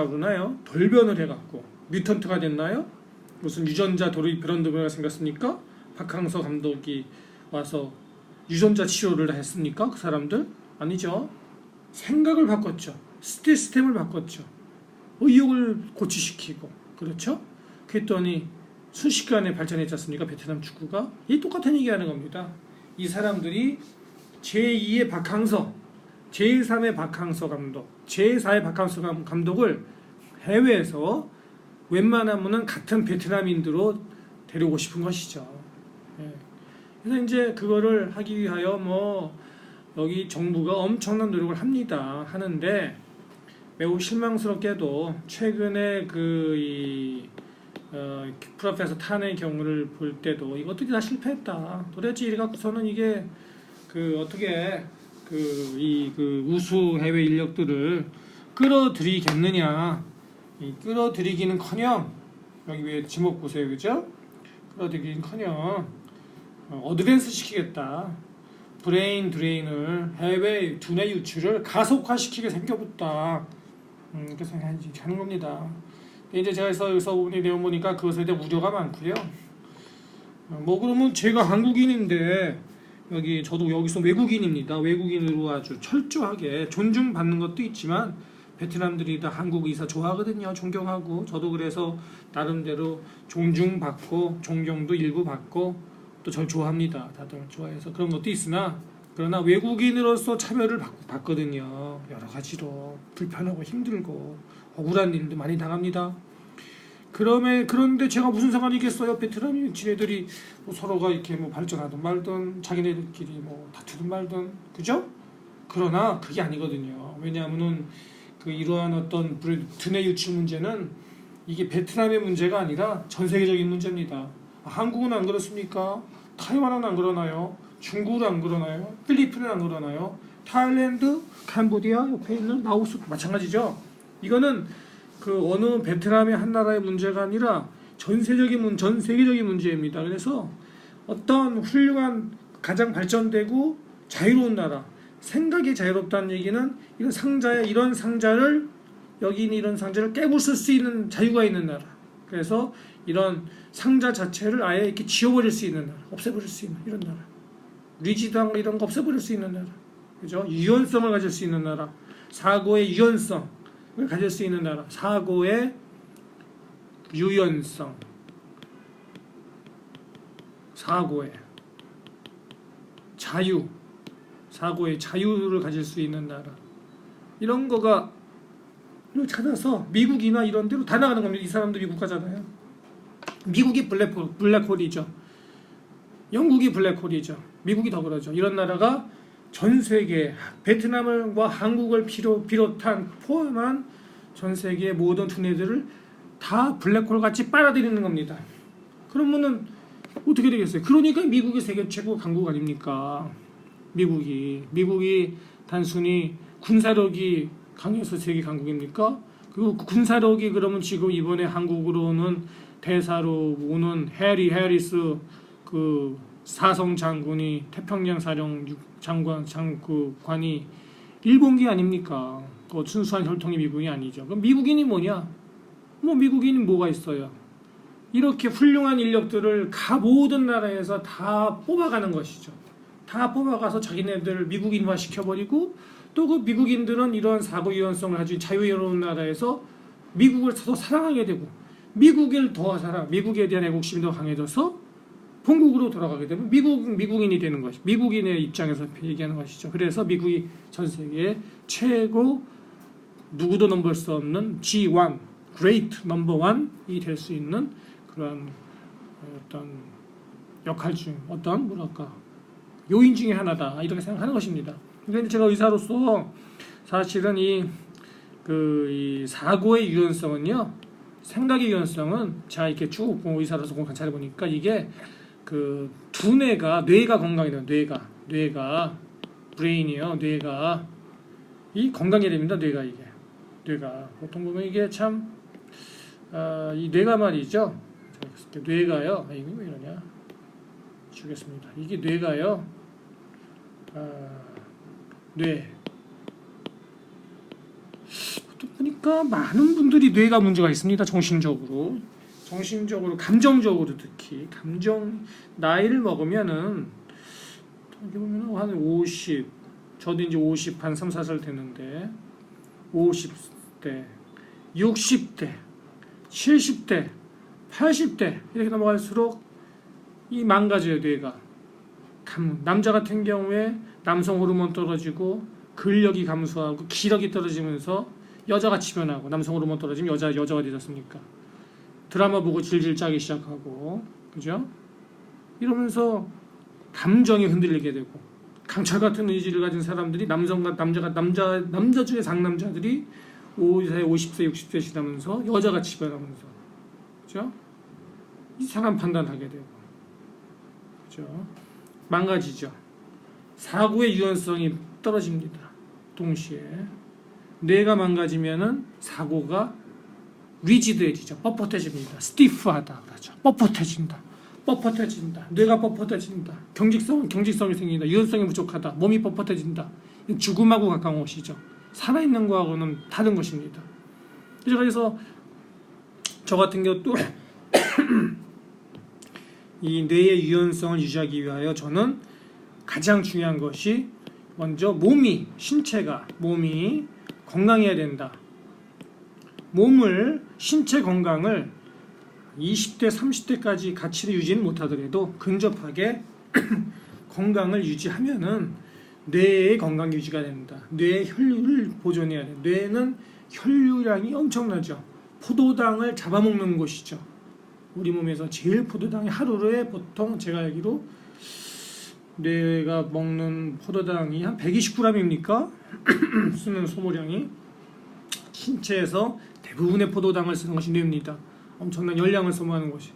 그러나요? 돌변을 해갖고 뮤턴트가 됐나요? 무슨 유전자 브런드가 생겼습니까? 박항서 감독이 와서 유전자 치료를 했습니까? 그 사람들? 아니죠. 생각을 바꿨죠. 시스템을 바꿨죠. 의욕을 고취시키고, 그렇죠? 그랬더니 순식간에 발전했지 않습니까? 베트남 축구가. 이 똑같은 얘기하는 겁니다. 이 사람들이 제2의 박항서, 제3의 박항서 감독, 제4의 박항서 감독을 해외에서 웬만하면은 같은 베트남인으로 데려오고 싶은 것이죠. 예. 그래서 이제 그거를 하기 위하여 뭐 여기 정부가 엄청난 노력을 하는데 매우 실망스럽게도 최근에 프로페서 탄의 경우를 볼 때도 이것들이 다 실패했다. 도대체 이래 갖고서는 이게 어떻게 우수 해외 인력들을 끌어들이겠느냐. 끌어들이기는커녕 여기 왜 지목 보세요, 그죠? 끌어들이기는커녕 어드밴스 시키겠다. 브레인 드레인을 해외 두뇌 유출을 가속화시키게 생겨붙다. 이렇게 생각하는 겁니다. 이제 제가 여기서 부분이 내용 보니까 그것에 대한 우려가 많고요. 뭐 그러면 제가 한국인인데 저도 여기서 외국인입니다. 외국인으로 아주 철저하게 존중받는 것도 있지만 베트남들이 다 한국 의사 좋아하거든요. 존경하고 저도 그래서 나름대로 존중받고 존경도 일부 받고 또 절 좋아합니다. 다들 좋아해서 그런 것도 있으나 그러나 외국인으로서 차별을 받거든요. 여러 가지로 불편하고 힘들고 억울한 일도 많이 당합니다. 그런데 제가 무슨 상관이 있겠어요? 베트남이 지네들이 뭐 서로가 이렇게 뭐 발전하든 말든 자기네들끼리 뭐 다투든 말든 그죠? 그러나 그게 아니거든요. 왜냐하면은 이러한 어떤 두뇌 유출 문제는 이게 베트남의 문제가 아니라 전 세계적인 문제입니다. 한국은 안 그렇습니까? 타이완은 안 그러나요? 중국은 안 그러나요? 필리핀은 안 그러나요? 타일랜드, 캄보디아 옆에 있는 라오스 마찬가지죠. 이거는 어느 베트남의 한 나라의 문제가 아니라 전 세계적인 문제입니다. 그래서 어떤 훌륭한 가장 발전되고 자유로운 나라, 생각이 자유롭다는 얘기는 이런 상자를 여기 있는 이런 상자를 깨부술 수 있는 자유가 있는 나라. 그래서 이런 상자 자체를 아예 이렇게 지워버릴 수 있는 나라, 없애버릴 수 있는 이런 나라. 리지드한 이런 거 없애버릴 수 있는 나라. 그죠? 유연성을 가질 수 있는 나라. 사고의 유연성을 가질 수 있는 나라. 사고의 유연성. 사고의 자유. 사고의 자유를 가질 수 있는 나라. 이런 거가 찾아서 미국이나 이런 데로 다 나가는 겁니다. 이 사람도 미국 가잖아요. 미국이 블랙홀이죠. 영국이 블랙홀이죠. 미국이 더 그러죠. 이런 나라가 전 세계 베트남과 한국을 비롯한 포함한 전 세계의 모든 두뇌들을 다 블랙홀 같이 빨아들이는 겁니다. 그러면은 어떻게 되겠어요? 그러니까 미국이 세계 최고 강국 아닙니까? 미국이 단순히 군사력이 강해서 세계 강국입니까? 그리고 군사력이 그러면 지금 이번에 한국으로는 대사로 오는 해리스 사성 장군이 태평양 사령 관이 일본기 아닙니까? 순수한 혈통이 미국이 아니죠. 그럼 미국인이 뭐냐? 미국인이 뭐가 있어요? 이렇게 훌륭한 인력들을 모든 나라에서 다 뽑아가는 것이죠. 다 뽑아가서 자기네들을 미국인화 시켜버리고 또 그 미국인들은 이런 사고 유연성을 가진 자유로운 나라에서 미국을 더 사랑하게 되고 미국에 대한 애국심이 더 강해져서 본국으로 돌아가게 되면 미국인이 되는 것이 미국인의 입장에서 얘기하는 것이죠. 그래서 미국이 전 세계 최고 누구도 넘볼 수 없는 G1, Great Number One이 될 수 있는 그런 어떤 역할 중 요인 중에 하나다 이렇게 생각하는 것입니다. 그런데 제가 의사로서 사실은 이 사고의 유연성은요, 생각의 유연성은 제가 이렇게 쭉 의사로서 관찰해 보니까 이게 뇌가 건강해요. 뇌가 브레인이요. 뇌가 건강해야 됩니다. 뇌가 보통 보면 이게 참 이 뇌가 말이죠. 뇌가요. 이거 왜 이러냐? 주겠습니다. 이게 뇌가요. 또 보니까 많은 분들이 뇌가 문제가 있습니다. 정신적으로, 감정적으로 특히 나이를 먹으면은 여기 보면 한 50, 저도 이제 50 한 3, 4살 됐는데 50대, 60대, 70대, 80대 이렇게 넘어갈수록 이 망가져요, 뇌가. 남자 같은 경우에 남성 호르몬 떨어지고 근력이 감소하고 기력이 떨어지면서 여자같이 변하고, 남성 호르몬 떨어지면 여자가 되지 않습니까? 드라마 보고 질질 짜기 시작하고, 그죠? 이러면서 감정이 흔들리게 되고, 강철 같은 의지를 가진 사람들이 남자 중에 상남자들이 50세, 60세 지나면서 여자같이 변하면서, 그죠? 이상한 판단하게 되고, 그죠? 망가지죠. 사고의 유연성이 떨어집니다. 동시에 뇌가 망가지면은 사고가 리지드해지죠. 뻣뻣해집니다. 스티프하다 그러죠. 뻣뻣해진다. 뇌가 뻣뻣해진다. 경직성이 생긴다. 유연성이 부족하다. 몸이 뻣뻣해진다. 죽음하고 가까운 것이죠. 살아있는 거하고는 다른 것입니다. 그래서 저 같은 경우도 이 뇌의 유연성을 유지하기 위하여 저는 가장 중요한 것이 먼저 신체가 건강해야 된다. 신체 건강을 20대, 30대까지 가치를 유지는 못하더라도 근접하게 건강을 유지하면은 뇌의 건강 유지가 된다. 뇌의 혈류를 보존해야 돼. 뇌는 혈류량이 엄청나죠. 포도당을 잡아먹는 곳이죠. 우리 몸에서 제일 포도당이 하루에 보통 제가 알기로 뇌가 먹는 포도당이 한 120g입니까? 쓰는 소모량이. 신체에서 대부분의 포도당을 쓰는 것이 뇌입니다. 엄청난 열량을 소모하는 것이,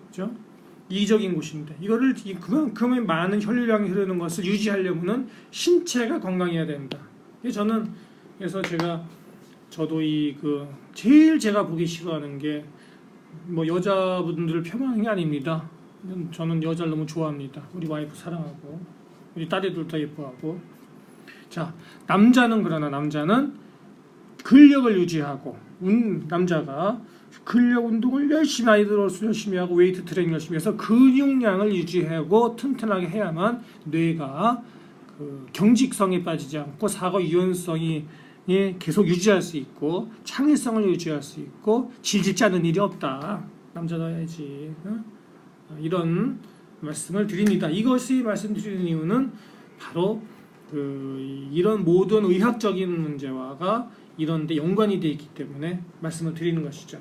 그죠? 이적인 곳인데 이거를 그만큼의 많은 혈류량이 흐르는 것을 유지하려면은 신체가 건강해야 된다. 그래서 저도 제일 제가 보기 싫어하는 게 여자분들을 폄하하는 게 아닙니다. 저는 여자를 너무 좋아합니다. 우리 와이프 사랑하고 우리 딸애들 다 예뻐하고. 자, 남자는 근력을 유지하고, 남자가 근력 운동을 나이 들어서 열심히 하고 웨이트 트레이닝 열심히 해서 근육량을 유지하고 튼튼하게 해야만 뇌가 경직성에 빠지지 않고 사고 유연성이 계속 유지할 수 있고 창의성을 유지할 수 있고 질질 짜는 일이 없다. 남자도 해야지. 이런 말씀을 드립니다. 이것이 말씀드리는 이유는 바로 이런 모든 의학적인 문제와가 이런 데 연관이 되어 있기 때문에 말씀을 드리는 것이죠.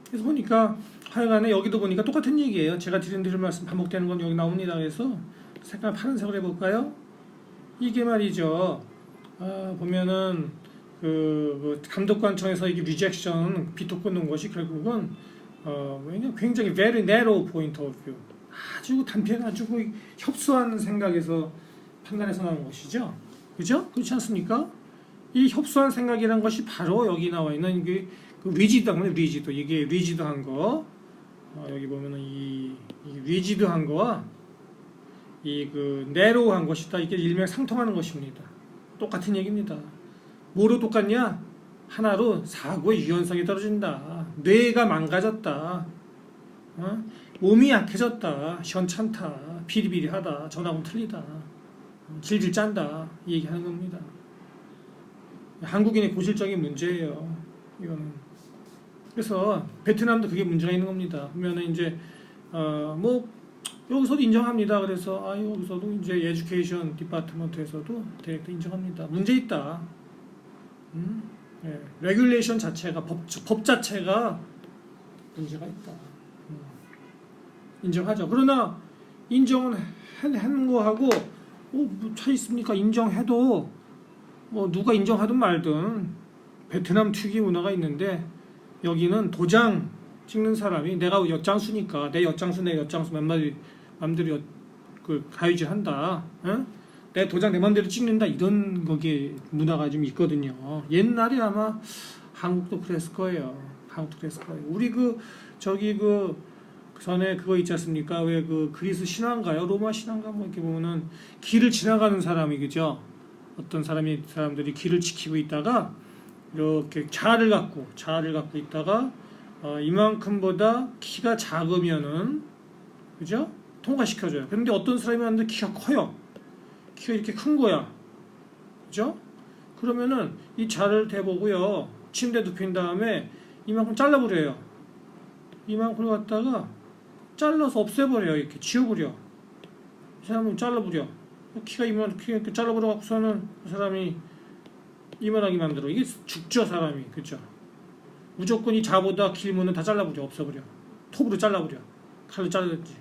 그래서 보니까 하여간에 여기도 보니까 똑같은 얘기예요. 제가 드린 말씀 반복되는 건 여기 나옵니다. 그래서 색깔 파란색으로 해볼까요? 이게 말이죠. 보면은 감독관청에서 이게 리젝션 비토 꽂는 것이 결국은 굉장히 very narrow point of view, 아주 단편해가지고 협소한 생각에서 판단해서 나온 것이죠. 그죠? 그렇지 않습니까? 이 협소한 생각이라는 것이 바로 여기 나와 있는 리지드, 이게 리지드한 거, 여기 보면은 이 리지드한 거와 네로우한 것이다. 이게 일맥상통하는 것입니다. 똑같은 얘기입니다. 뭐로 똑같냐? 하나로 사고의 유연성이 떨어진다. 뇌가 망가졌다. 몸이 약해졌다. 시원찮다. 비리비리하다. 전하고는 틀리다. 질질 짠다. 이 얘기하는 겁니다. 한국인의 고질적인 문제예요. 이거는. 그래서 베트남도 그게 문제가 있는 겁니다. 보면은 이제 여기서도 인정합니다. 그래서 여기서도 이제 에듀케이션 디파트먼트에서도 디렉트 인정합니다. 문제 있다. 레귤레이션 자체가 법 자체가 문제가 있다. 인정하죠. 그러나 인정은 하는 거하고 뭐 차이 있습니까? 인정해도 누가 인정하든 말든 베트남 특유의 문화가 있는데, 여기는 도장 찍는 사람이 내가 엿장수니까 내 엿장수 맘대로 가위질 한다. 내 도장 내 맘대로 찍는다. 이런 거기에 문화가 좀 있거든요. 옛날에 아마 한국도 그랬을 거예요. 우리 전에 그거 있지 않습니까? 왜 그리스 신화인가요? 로마 신화인가 이렇게 보면은 길을 지나가는 사람이, 그죠? 어떤 사람들이 길을 지키고 있다가 이렇게 자아를 갖고 있다가 이만큼보다 키가 작으면은 그죠? 통과시켜줘요. 그런데 어떤 사람이 왔는데 키가 커요. 키가 이렇게 큰 거야. 그죠? 그러면은 이 자를 대보고요. 침대 눕힌 다음에 이만큼 잘라버려요. 이만큼 갖다가 잘라서 없애버려요. 이렇게 지워버려. 이 사람은 잘라버려. 키가 이렇게 잘라버려 갖고서는 그 사람이 이만하게 만들어. 이게 죽죠, 사람이. 그죠? 무조건 이 자보다 길면은 다 잘라버려. 없애버려. 톱으로 잘라버려. 칼로 잘라버리지.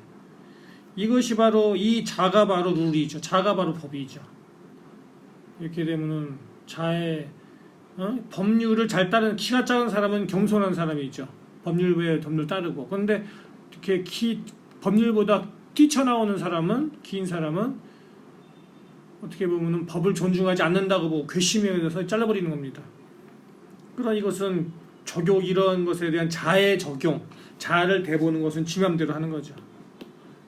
이것이 바로 이 자가 바로 룰이죠. 자가 바로 법이죠. 이렇게 되면은 자의 법률을 잘 따르는 키가 작은 사람은 겸손한 사람이죠. 법률 따르고. 그런데 이렇게 법률보다 뛰쳐나오는 사람은 긴 사람은 어떻게 보면은 법을 존중하지 않는다고 보고 괘씸에 대해서 잘라버리는 겁니다. 그러나 이것은 이런 것에 대한 자의 적용, 자를 대보는 것은 지 맘대로 하는 거죠.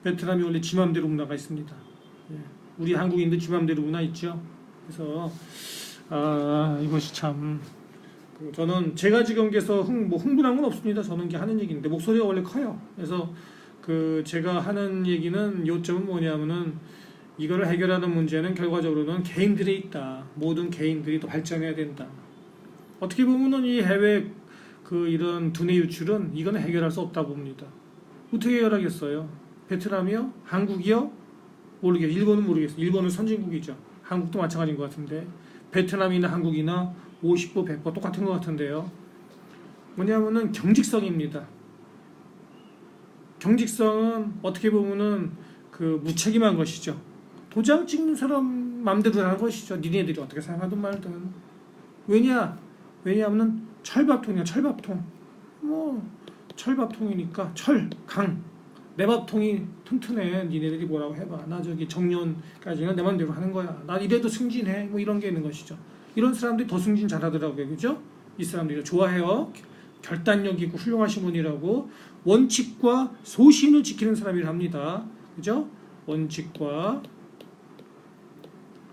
베트남이 원래 지 맘대로 문화가 있습니다. 우리 한국인도 지 맘대로 문화 있죠. 그래서 이것이 참 저는 제가 지금 계속 흥분한 건 없습니다. 저는 하는 얘기인데 목소리가 원래 커요. 그래서 제가 하는 얘기는 요점은 뭐냐면은 이거를 해결하는 문제는 결과적으로는 개인들에 있다. 모든 개인들이 더 발전해야 된다. 어떻게 보면은 이 해외 이런 두뇌 유출은 이거는 해결할 수 없다 봅니다. 어떻게 해결하겠어요? 베트남이요? 한국이요? 모르겠어요. 일본은 모르겠어요. 일본은 선진국이죠. 한국도 마찬가지인 것 같은데 베트남이나 한국이나 50% 100% 똑같은 것 같은데요. 뭐냐면은 경직성입니다. 경직성은 어떻게 보면은 무책임한 것이죠. 도장 찍는 사람 맘대로 하는 것이죠. 니네들이 어떻게 생각하든 말든. 왜냐하면 철밥통이야. 철밥통. 철밥통이니까 강. 내 밥통이 튼튼해. 니네들이 뭐라고 해봐. 나 정년까지는 내 맘대로 하는 거야. 나 이래도 승진해. 이런 게 있는 것이죠. 이런 사람들이 더 승진 잘하더라고요. 그죠? 이 사람들이 좋아해요. 결단력 있고 훌륭하신 분이라고 원칙과 소신을 지키는 사람이라 합니다. 그죠? 원칙과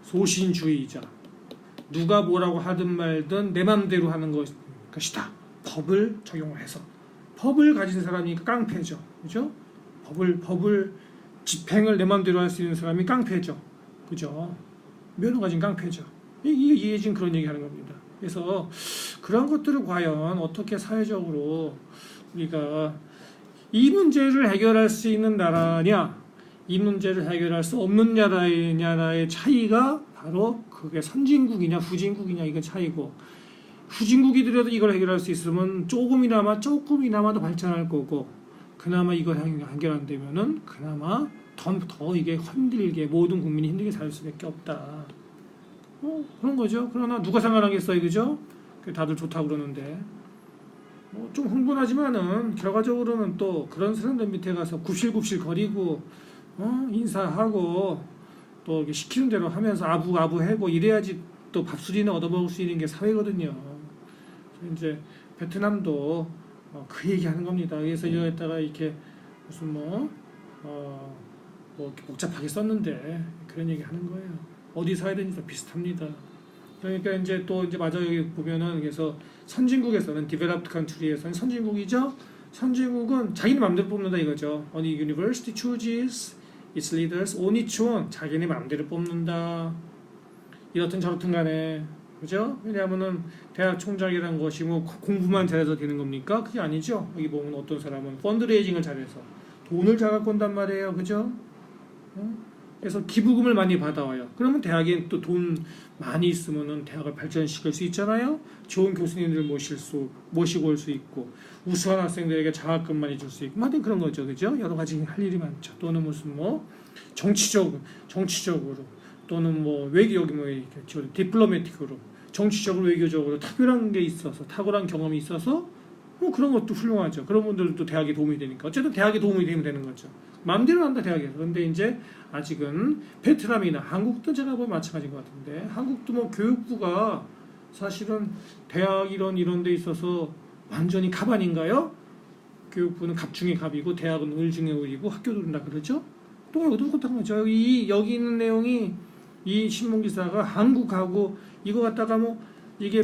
소신주의자. 누가 뭐라고 하든 말든 내 맘대로 하는 것이다. 법을 적용해서. 법을 가진 사람이 깡패죠. 그죠? 법을 집행을 내 맘대로 할 수 있는 사람이 깡패죠. 그죠? 면허 가진 깡패죠. 이게 지금 그런 얘기 하는 겁니다. 그래서 그런 것들을 과연 어떻게 사회적으로 우리가 이 문제를 해결할 수 있는 나라냐, 이 문제를 해결할 수 없는 나라의 차이가 바로 그게 선진국이냐 후진국이냐 이건 차이고, 후진국이더라도 이걸 해결할 수 있으면 조금이나마 더 발전할 거고, 그나마 이걸 해결 안 되면은 그나마 더 이게 힘들게 모든 국민이 힘들게 살 수밖에 없다. 그런 거죠. 그러나 누가 상관하겠어요, 그죠? 다들 좋다고 그러는데 좀 흥분하지만은 결과적으로는 또 그런 사람들 밑에 가서 굽실굽실 거리고 인사하고 또 이렇게 시키는 대로 하면서 아부하고 이래야지 또 밥술이나 얻어먹을 수 있는 게 사회거든요. 이제 베트남도 그 얘기하는 겁니다. 그래서 여기다가 이렇게 무슨 이렇게 복잡하게 썼는데 그런 얘기 하는 거예요. 어디 사회든지 다 비슷합니다. 그러니까 이제 맞아 여기 보면은 그래서 선진국에서는 developed country에서는 선진국이죠. 선진국은 자기네 마음대로 뽑는다 이거죠. Only university chooses its leaders on its own. 자기네 마음대로 뽑는다. 이렇든 저렇든 간에 그죠? 왜냐하면은 대학 총장이라는 것이 공부만 잘해서 되는 겁니까? 그게 아니죠. 여기 보면 어떤 사람은 펀드레이징을 잘해서 돈을 잘 갖고 온단 말이에요. 그죠? 그래서 기부금을 많이 받아와요. 그러면 대학에 또 돈 많이 있으면은 대학을 발전시킬 수 있잖아요. 좋은 교수님들 모시고 올 수 있고, 우수한 학생들에게 장학금 많이 줄 수 있고, 하여튼 그런 거죠, 그죠? 여러 가지 할 일이 많죠. 또는 무슨 정치적으로, 또는 이렇게 디플로매틱으로, 정치적으로 외교적으로 탁월한 게 있어서, 탁월한 경험이 있어서 그런 것도 훌륭하죠. 그런 분들도 대학에 도움이 되니까. 어쨌든 대학에 도움이 되면 되는 거죠. 마음대로 한다 대학에서. 그런데 이제 아직은 베트남이나 한국도 제가 보면 마찬가지인 것 같은데, 한국도 교육부가 사실은 대학 이런 데 있어서 완전히 갑 아닌가요? 교육부는 갑 중에 갑이고 대학은 을 중에 을이고 학교도 다 그러죠. 또 여기도 똑같은 거죠. 여기 있는 내용이 이 신문 기사가 한국하고 이거 갖다가 뭐 이게